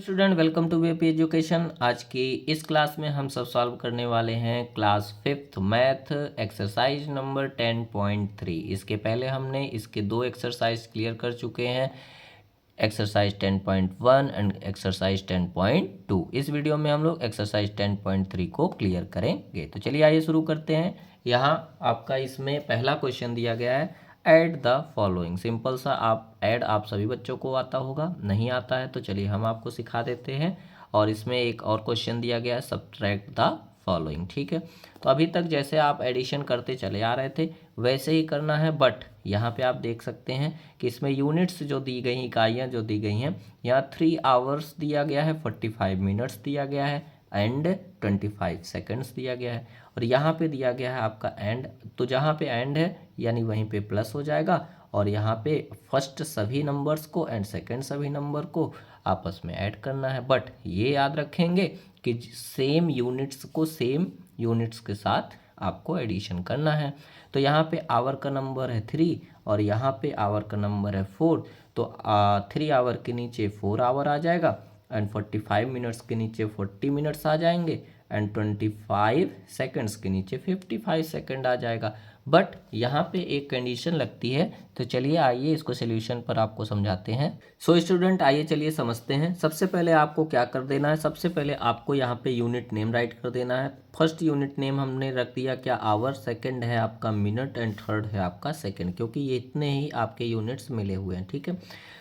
Student, welcome to VP education. आज की इस क्लास में हम सब सॉल्व करने वाले हैं class 5th math exercise number 10.3। इसके पहले हमने इसके दो एक्सरसाइज क्लियर कर चुके हैं, एक्सरसाइज 10.1 एंड एक्सरसाइज 10.2। इस वीडियो में हम लोग एक्सरसाइज 10.3 को क्लियर करेंगे। तो चलिए आइए शुरू करते हैं। यहाँ आपका इसमें पहला क्वेश्चन दिया गया है, ऐड द फॉलोइंग। सिंपल सा ऐड आप सभी बच्चों को आता होगा, नहीं आता है तो चलिए हम आपको सिखा देते हैं। और इसमें एक और क्वेश्चन दिया गया है, सब्ट्रैक्ट द फॉलोइंग। ठीक है, तो अभी तक जैसे आप एडिशन करते चले आ रहे थे वैसे ही करना है, बट यहाँ पे आप देख सकते हैं कि इसमें यूनिट्स जो दी गई, इकाइयाँ जो दी गई हैं, यहाँ 3 आवर्स दिया गया है, 45 मिनट्स दिया गया है एंड 25 सेकंड्स दिया गया है। और यहाँ पे दिया गया है आपका एंड, तो जहाँ पे एंड है यानी वहीं पे प्लस हो जाएगा, और यहाँ पे फर्स्ट सभी नंबर्स को एंड सेकंड सभी नंबर को आपस में ऐड करना है। बट ये याद रखेंगे कि सेम यूनिट्स को सेम यूनिट्स के साथ आपको एडिशन करना है। तो यहाँ पे आवर का नंबर है 3 और यहाँ पे आवर का नंबर है 4, तो 3 आवर के नीचे 4 आवर आ जाएगा एंड 45 मिनट्स के नीचे 40 मिनट्स आ जाएंगे एंड 25 सेकंड्स के नीचे 55 सेकंड आ जाएगा। बट यहाँ पे एक कंडीशन लगती है, तो चलिए आइए इसको सोल्यूशन पर आपको समझाते हैं। सो स्टूडेंट, आइए चलिए समझते हैं। सबसे पहले आपको क्या कर देना है, सबसे पहले आपको यहाँ पे यूनिट नेम राइट कर देना है। फर्स्ट यूनिट नेम हमने रख दिया क्या, आवर, सेकंड है आपका मिनट एंड थर्ड है आपका सेकंड, क्योंकि ये इतने ही आपके यूनिट्स मिले हुए हैं। ठीक है,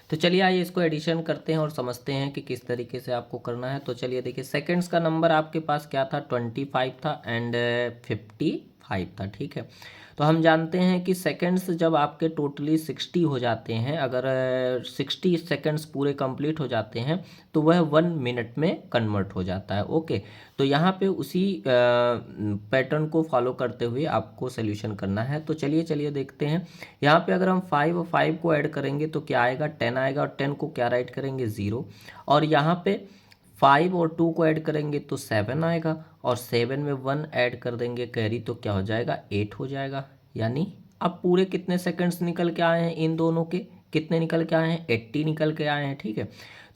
तो चलिए आइए इसको एडिशन करते हैं और समझते हैं कि किस तरीके से आपको करना है। तो चलिए देखिए, सेकंड्स का नंबर आपके पास क्या था, 25 था एंड 55 था। ठीक है, तो हम जानते हैं कि सेकंड्स जब आपके टोटली 60 हो जाते हैं, अगर 60 सेकंड्स पूरे कंप्लीट हो जाते हैं तो वह 1 मिनट में कन्वर्ट हो जाता है। ओके, तो यहाँ पे उसी पैटर्न को फॉलो करते हुए आपको सोल्यूशन करना है। तो चलिए देखते हैं। यहाँ पे अगर हम 5 और 5 को ऐड करेंगे तो क्या आएगा, 10 आएगा, और 10 को क्या राइट करेंगे, 0। और यहाँ पे 5 और 2 को ऐड करेंगे तो 7 आएगा, और 7 में 1 ऐड कर देंगे कैरी, तो क्या हो जाएगा, 8 हो जाएगा। यानी अब पूरे कितने सेकंड्स निकल के आए हैं, इन दोनों के कितने निकल के आए हैं, 80 निकल के आए हैं। ठीक है,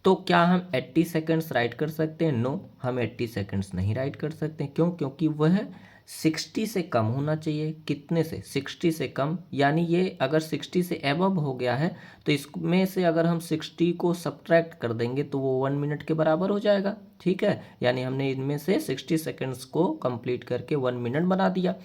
तो क्या हम 80 सेकंड्स राइट कर सकते हैं, नो, हम 80 सेकंड्स नहीं राइट कर सकते। क्यों, क्योंकि वह 60 से कम होना चाहिए। कितने से, 60 से कम, यानी ये अगर 60 से एबव हो गया है तो इसमें से अगर हम 60 को सब्ट्रैक्ट कर देंगे तो वो 1 मिनट के बराबर हो जाएगा। ठीक है, यानी हमने इनमें से 60 सेकंड्स को कंप्लीट करके 1 मिनट बना दिया।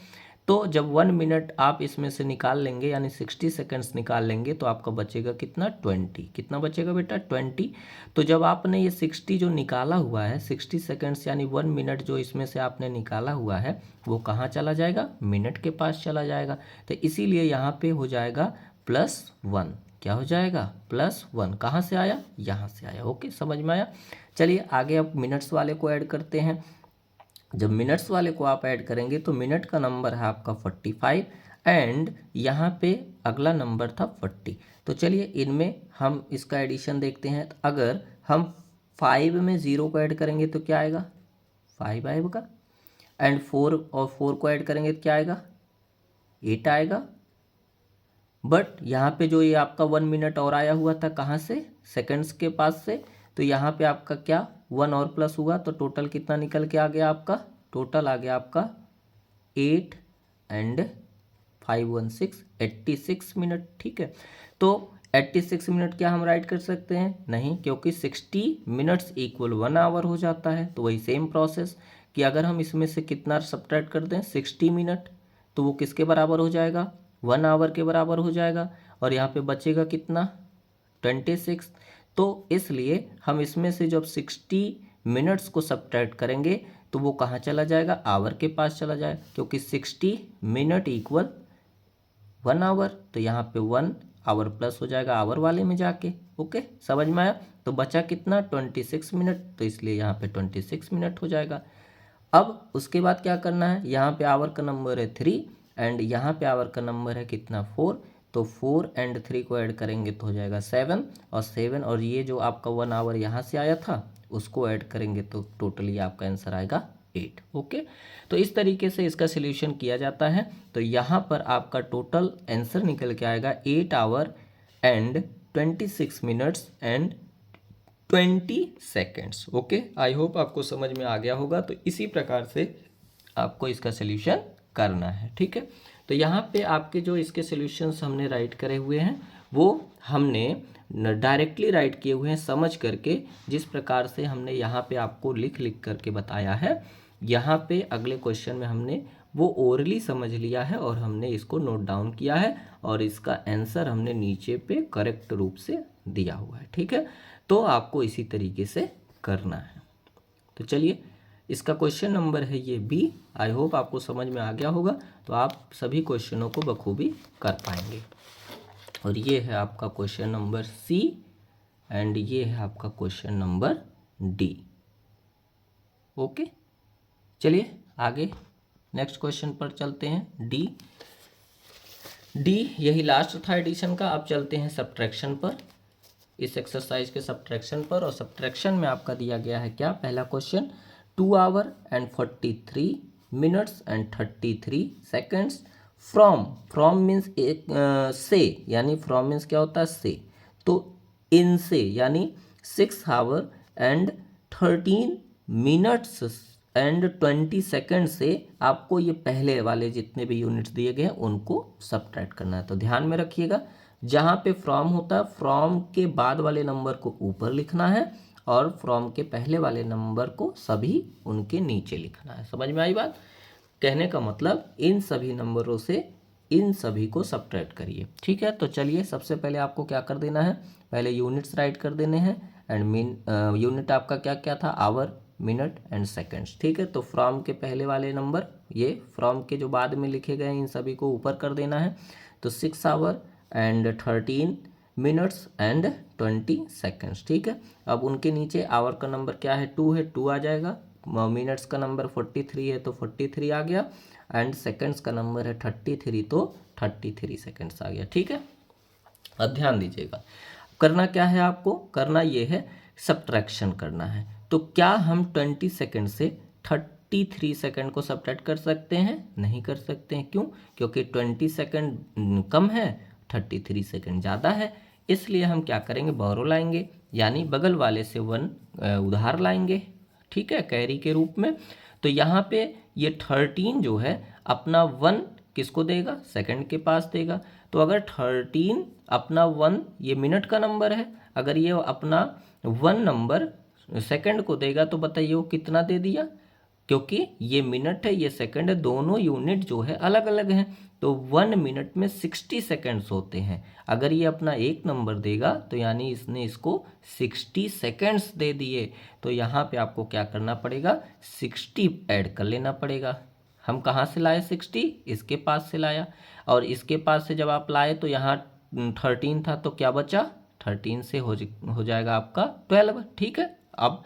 तो जब 1 मिनट आप इसमें से निकाल लेंगे यानी 60 सेकंड्स निकाल लेंगे तो आपका बचेगा कितना, 20। कितना बचेगा बेटा, 20। तो जब आपने ये 60 जो निकाला हुआ है, 60 सेकंड्स यानी 1 मिनट जो इसमें से आपने निकाला हुआ है, वो कहाँ चला जाएगा, मिनट के पास चला जाएगा। तो इसीलिए यहाँ पे हो जाएगा +1। क्या हो जाएगा, +1। कहाँ से आया, यहाँ से आया। ओके, समझ में आया। चलिए आगे अब मिनट्स वाले को ऐड करते हैं। जब मिनट्स वाले को आप ऐड करेंगे तो मिनट का नंबर है आपका 45 एंड यहाँ पे अगला नंबर था 40। तो चलिए इनमें हम इसका एडिशन देखते हैं। तो अगर हम 5 में 0 को ऐड करेंगे तो क्या आएगा, 5 आएगा, एंड 4 और 4 को ऐड करेंगे तो क्या आएगा, 8 आएगा। बट यहाँ पे जो ये आपका 1 मिनट और आया हुआ था, कहाँ से, सेकंड्स के पास से, तो यहाँ पे आपका क्या 1 और प्लस हुआ, तो टोटल कितना निकल के आ गया आपका, टोटल आ गया आपका 8 एंड 5 1 6, 86 मिनट। ठीक है, तो 86 मिनट क्या हम राइट कर सकते हैं, नहीं, क्योंकि 60 मिनट्स इक्वल 1 आवर हो जाता है। तो वही सेम प्रोसेस कि अगर हम इसमें से कितना सब्ट्रैक्ट कर दें, 60 मिनट, तो वो किसके बराबर हो जाएगा, 1 आवर के बराबर हो जाएगा, और यहाँ पे बचेगा कितना, 26। तो इसलिए हम इसमें से जब 60 मिनट्स को सब्ट्रैक्ट करेंगे तो वो कहाँ चला जाएगा, आवर के पास चला जाएगा, क्योंकि 60 मिनट इक्वल 1 आवर, तो यहाँ पे 1 आवर प्लस हो जाएगा आवर वाले में जाके। ओके, समझ में आया। तो बचा कितना, 26 मिनट, तो इसलिए यहाँ पे 26 मिनट हो जाएगा। अब उसके बाद क्या करना है, यहाँ पे आवर का नंबर है 3 एंड यहाँ पे आवर का नंबर है कितना, 4। तो 4 एंड 3 को ऐड करेंगे तो हो जाएगा 7, और 7 और ये जो आपका 1 आवर यहाँ से आया था उसको ऐड करेंगे तो टोटली आपका आंसर आएगा 8। ओके, तो इस तरीके से इसका सोल्यूशन किया जाता है। तो यहाँ पर आपका टोटल आंसर निकल के आएगा 8 our and 26 minutes and 20 seconds. Okay, I hope आपको समझ में आ गया होगा। तो इसी प्रकार से आपको इसका सोल्यूशन करना है, ठीक है। तो यहाँ पे आपके जो इसके सोल्यूशंस हमने राइट करे हुए हैं वो हमने डायरेक्टली राइट किए हुए हैं समझ करके, जिस प्रकार से हमने यहाँ पे आपको लिख लिख करके बताया है। यहाँ पे अगले क्वेश्चन में हमने वो ओरली समझ लिया है और हमने इसको नोट डाउन किया है और इसका आंसर हमने नीचे पे करेक्ट रूप से दिया हुआ है, ठीक है। तो आपको इसी तरीके से करना है। तो चलिए, इसका क्वेश्चन नंबर है ये बी। आई होप आपको समझ में आ गया होगा। तो आप सभी क्वेश्चनों को बखूबी कर पाएंगे। और ये है आपका क्वेश्चन नंबर सी एंड ये है आपका क्वेश्चन नंबर डी। ओके, चलिए आगे नेक्स्ट क्वेश्चन पर चलते हैं। डी यही लास्ट था एडिशन का। अब चलते हैं सब्ट्रैक्शन पर, इस एक्सरसाइज के सब्ट्रैक्शन पर। और सब्ट्रैक्शन में आपका दिया गया है क्या, पहला question 2 our and 43 minutes and 33 seconds from means एक से, यानी फ्रॉम मीन्स क्या होता है से, तो इन से यानी 6 our and 13 minutes and 20 second से आपको ये पहले वाले जितने भी यूनिट्स दिए गए हैं उनको सब्ट्रैक्ट करना है। तो ध्यान में रखिएगा, जहाँ पे फ्रॉम होता है फ्रॉम के बाद वाले नंबर को ऊपर लिखना है और फ्रॉम के पहले वाले नंबर को सभी उनके नीचे लिखना है। समझ में आई बात? कहने का मतलब इन सभी नंबरों से इन सभी को सब्ट्रैक्ट करिए, ठीक है। तो चलिए, सबसे पहले आपको क्या कर देना है, पहले यूनिट्स राइट कर देने हैं एंड यूनिट आपका क्या क्या था, आवर, मिनट एंड सेकेंड्स, ठीक है। तो फ्रॉम के पहले वाले नंबर, ये फ्रॉम के जो बाद में लिखे गए इन सभी को ऊपर कर देना है। तो 6 our and 13 minutes and 20 seconds, ठीक है। अब उनके नीचे आवर का नंबर क्या है, 2 है, 2 आ जाएगा। मिनट्स का नंबर 43 है तो 43 आ गया एंड सेकेंड्स का नंबर है 33 तो 33 सेकेंड्स आ गया, ठीक है। अब ध्यान दीजिएगा, करना क्या है आपको, करना ये है सब्ट्रैक्शन करना है। तो क्या हम 20 सेकेंड से 33 सेकेंड को सब्ट्रैक्ट कर सकते हैं? नहीं कर सकते हैं। क्यों? क्योंकि 20 सेकेंड कम है, 33 सेकेंड ज़्यादा है। इसलिए हम क्या करेंगे, बोरो लाएंगे, यानी बगल वाले से 1 उधार लाएंगे, ठीक है, कैरी के रूप में। तो यहाँ पे ये 13 जो है अपना 1 किसको देगा, सेकंड के पास देगा। तो अगर 13 अपना 1, ये मिनट का नंबर है, अगर ये अपना 1 नंबर सेकंड को देगा तो बताइए वो कितना दे दिया, क्योंकि ये मिनट है ये सेकंड है, दोनों यूनिट जो है अलग अलग हैं। तो 1 मिनट में 60 सेकेंड्स होते हैं। अगर ये अपना 1 नंबर देगा तो यानी इसने इसको 60 सेकेंड्स दे दिए। तो यहाँ पे आपको क्या करना पड़ेगा, 60 ऐड कर लेना पड़ेगा। हम कहाँ से लाए 60, इसके पास से लाया, और इसके पास से जब आप लाए तो यहाँ 13 था तो क्या बचा, 13 से हो जाएगा आपका 12, ठीक है। अब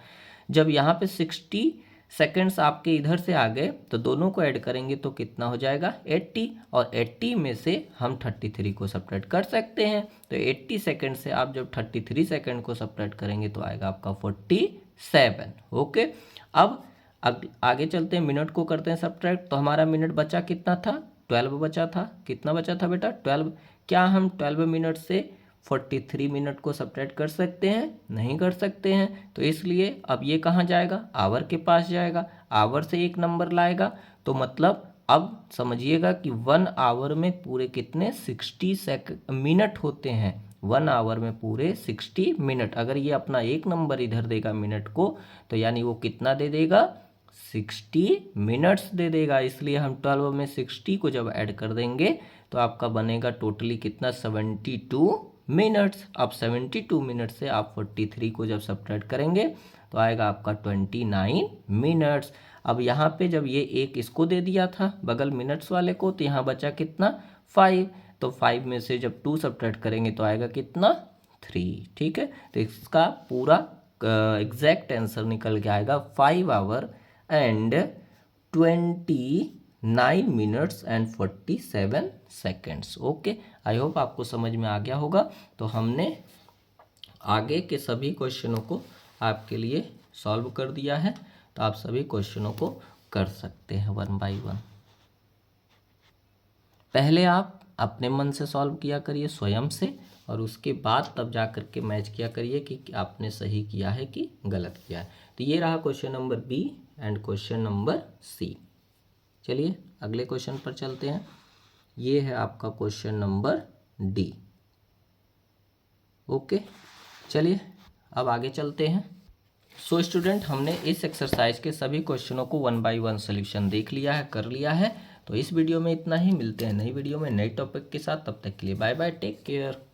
जब यहाँ पे 60 सेकेंड्स आपके इधर से आ गए तो दोनों को ऐड करेंगे तो कितना हो जाएगा 80, और 80 में से हम 33 को सब्ट्रैक्ट कर सकते हैं। तो 80 सेकेंड से आप जब 33 सेकेंड को सब्ट्रैक्ट करेंगे तो आएगा आपका 47। ओके, अब आगे चलते हैं, मिनट को करते हैं सब्ट्रैक्ट। तो हमारा मिनट बचा कितना था, 12 बचा था। कितना बचा था बेटा, 12। क्या हम 12 मिनट से 43 मिनट को सब्ट्रैक्ट कर सकते हैं? नहीं कर सकते हैं। तो इसलिए अब ये कहाँ जाएगा, आवर के पास जाएगा, आवर से 1 नंबर लाएगा। तो मतलब अब समझिएगा कि 1 आवर में पूरे कितने 60 मिनट होते हैं। 1 आवर में पूरे 60 मिनट। अगर ये अपना 1 नंबर इधर देगा मिनट को तो यानी वो कितना दे देगा, 60 मिनट्स दे देगा। इसलिए हम 12 में 60 को जब ऐड कर देंगे तो आपका बनेगा टोटली कितना, 72 मिनट्स। अब 72 मिनट से आप 43 को जब सब्ट्रैक्ट करेंगे तो आएगा आपका 29 मिनट्स। अब यहाँ पे जब ये एक इसको दे दिया था बगल मिनट्स वाले को, तो यहाँ बचा कितना, 5। तो 5 में से जब 2 सब्ट्रैक्ट करेंगे तो आएगा कितना, 3, ठीक है। तो इसका पूरा एग्जैक्ट आंसर निकल के आएगा 5 our and 29 minutes and 47 seconds. Okay, I hope आपको समझ में आ गया होगा। तो हमने आगे के सभी क्वेश्चनों को आपके लिए सॉल्व कर दिया है। तो आप सभी क्वेश्चनों को कर सकते हैं 1 बाय 1। पहले आप अपने मन से सॉल्व किया करिए, स्वयं से, और उसके बाद तब जा कर के मैच किया करिए कि आपने सही किया है कि गलत किया है। तो ये रहा question number B and question number C. चलिए अगले क्वेश्चन पर चलते हैं। ये है आपका क्वेश्चन नंबर डी। ओके, चलिए अब आगे चलते हैं। सो स्टूडेंट, हमने इस एक्सरसाइज के सभी क्वेश्चनों को 1 बाय 1 सोल्यूशन देख लिया है, कर लिया है। तो इस वीडियो में इतना ही, मिलते हैं नई वीडियो में नई टॉपिक के साथ। तब तक के लिए बाय बाय, टेक केयर।